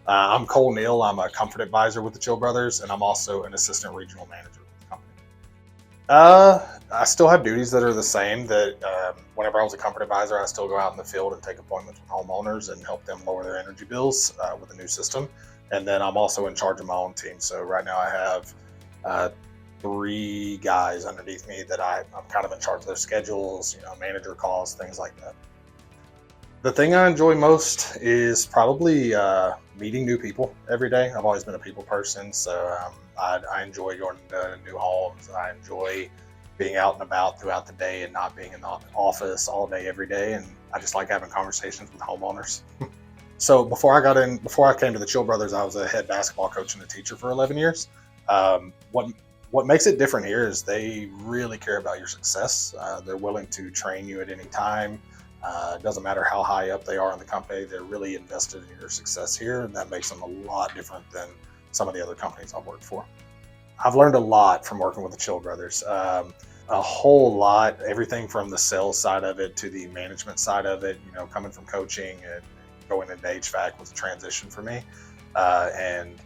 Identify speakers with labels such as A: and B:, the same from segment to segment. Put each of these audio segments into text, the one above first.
A: I'm Neel. I'm a comfort advisor with the Chill Brothers, and I'm also an assistant regional manager with the company. I still have duties that are the same. That whenever I was a comfort advisor, I still go out in the field and take appointments with homeowners and help them lower their energy bills with a new system. And then I'm also in charge of my own team. So right now I have uh, 3 guys underneath me that I'm kind of in charge of their schedules, manager calls, things like that. The thing I enjoy most is probably meeting new people every day. I've always been a people person, so I enjoy going to new homes. I enjoy being out and about throughout the day and not being in the office all day every day. And I just like having conversations with homeowners. So before I came to the Chill Brothers, I was a head basketball coach and a teacher for 11 years. What makes it different here is they really care about your success. They're willing to train you at any time. It doesn't matter how high up they are in the company, they're really invested in your success here, and that makes them a lot different than some of the other companies I've worked for. I've learned a lot from working with the Chill Brothers. A whole lot, everything from the sales side of it to the management side of it. Coming from coaching and going into HVAC was a transition for me. And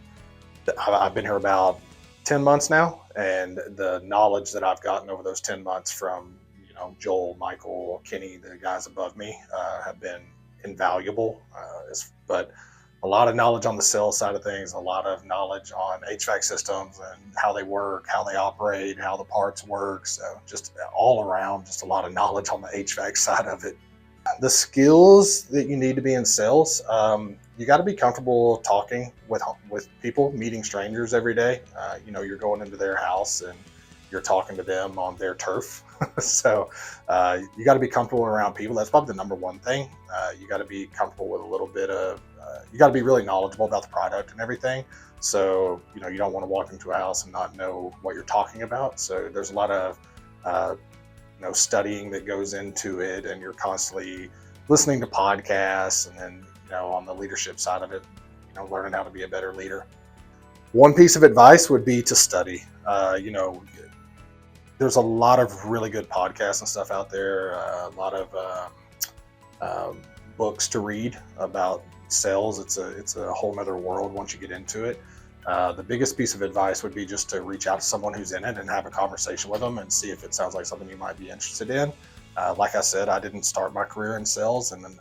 A: I've been here about 10 months now, and the knowledge that I've gotten over those 10 months from Joel, Michael, Kenny, the guys above me have been invaluable. But a lot of knowledge on the sales side of things, a lot of knowledge on HVAC systems and how they work, how they operate, how the parts work. So just all around, just a lot of knowledge on the HVAC side of it. The skills that you need to be in sales, you got to be comfortable talking with people, meeting strangers every day. You're going into their house and you're talking to them on their turf. So you got to be comfortable around people. That's probably the number one thing. You got to be comfortable with a little bit of, you got to be really knowledgeable about the product and everything. So, you don't want to walk into a house and not know what you're talking about. So there's a lot of, studying that goes into it, and you're constantly listening to podcasts, and then, on the leadership side of it, learning how to be a better leader. One piece of advice would be to study. There's a lot of really good podcasts and stuff out there, a lot of books to read about sales. It's a whole nother world once you get into it. The biggest piece of advice would be just to reach out to someone who's in it and have a conversation with them and see if it sounds like something you might be interested in. Like I said, I didn't start my career in sales, and then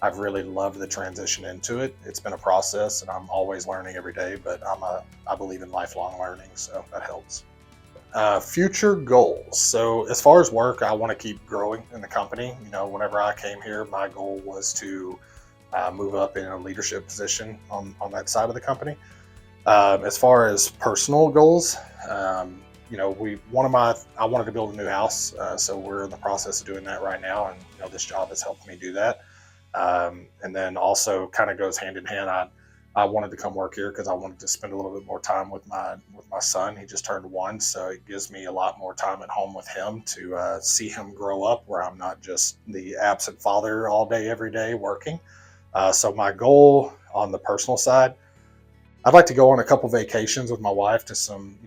A: I've really loved the transition into it. It's been a process, and I'm always learning every day. But I believe in lifelong learning, so that helps. Future goals. So as far as work, I want to keep growing in the company. Whenever I came here, my goal was to move up in a leadership position on that side of the company. As far as personal goals, I wanted to build a new house, so we're in the process of doing that right now, and this job has helped me do that. And then also kind of goes hand in hand. I wanted to come work here because I wanted to spend a little bit more time with my son. He just turned 1, so it gives me a lot more time at home with him to see him grow up, where I'm not just the absent father all day, every day working. So my goal on the personal side, I'd like to go on a couple vacations with my wife to some,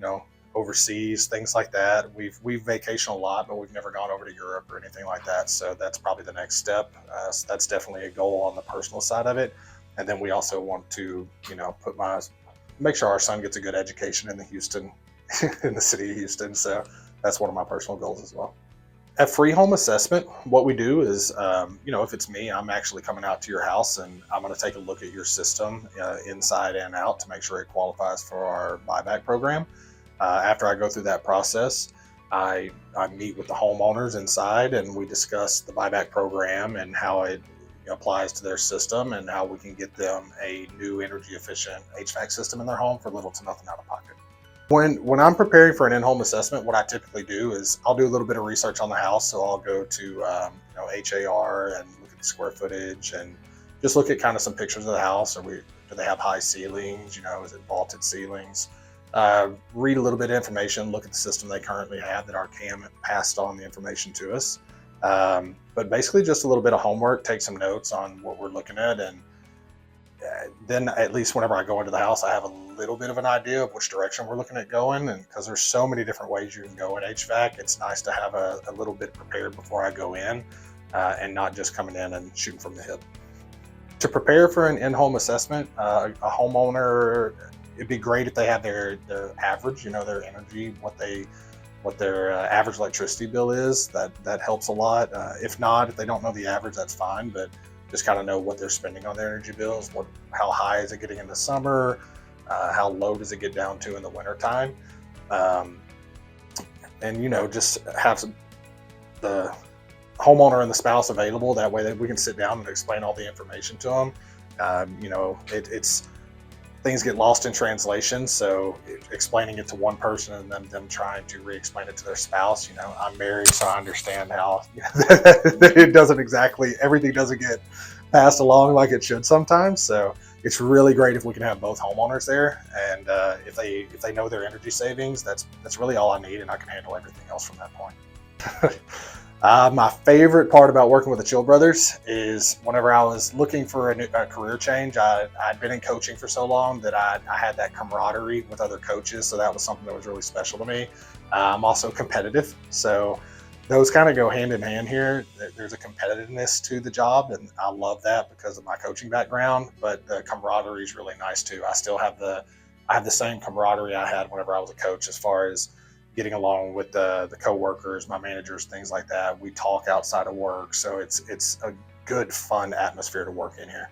A: overseas, things like that. We've vacationed a lot, but we've never gone over to Europe or anything like that. So that's probably the next step. So that's definitely a goal on the personal side of it. And then we also want to, make sure our son gets a good education in the Houston, in the city of Houston. So that's one of my personal goals as well. At free home assessment, what we do is, if it's me, I'm actually coming out to your house and I'm going to take a look at your system inside and out to make sure it qualifies for our buyback program. After I go through that process, I meet with the homeowners inside and we discuss the buyback program and how it applies to their system and how we can get them a new energy efficient HVAC system in their home for little to nothing out of pocket. When I'm preparing for an in-home assessment, what I typically do is I'll do a little bit of research on the house. So I'll go to HAR and look at the square footage and just look at kind of some pictures of the house. Do they have high ceilings? Is it vaulted ceilings? Read a little bit of information, look at the system they currently have that our CAM passed on the information to us. But basically just a little bit of homework, take some notes on what we're looking at, and then at least whenever I go into the house, I have a little bit of an idea of which direction we're looking at going. And because there's so many different ways you can go in HVAC, it's nice to have a little bit prepared before I go in and not just coming in and shooting from the hip. To prepare for an in-home assessment, a homeowner, it'd be great if they have their average, their energy, what their average electricity bill is. That helps a lot. If not, if they don't know the average, that's fine. But just kind of know what they're spending on their energy bills. How high is it getting in the summer? How low does it get down to in the wintertime? Um, and just have the homeowner and the spouse available. That way that we can sit down and explain all the information to them. It's things get lost in translation. So explaining it to one person and then them trying to re-explain it to their spouse. I'm married, so I understand how it doesn't exactly, everything doesn't get passed along like it should sometimes. So it's really great if we can have both homeowners there, and if they know their energy savings, that's really all I need, and I can handle everything else from that point. My favorite part about working with the Chill Brothers is whenever I was looking for a career change, I'd been in coaching for so long that I had that camaraderie with other coaches. So that was something that was really special to me. I'm also competitive. So those kind of go hand in hand here. There's a competitiveness to the job, and I love that because of my coaching background, but the camaraderie is really nice too. I have the same camaraderie I had whenever I was a coach, as far as getting along with the coworkers, my managers, things like that. We talk outside of work, so it's a good, fun atmosphere to work in here.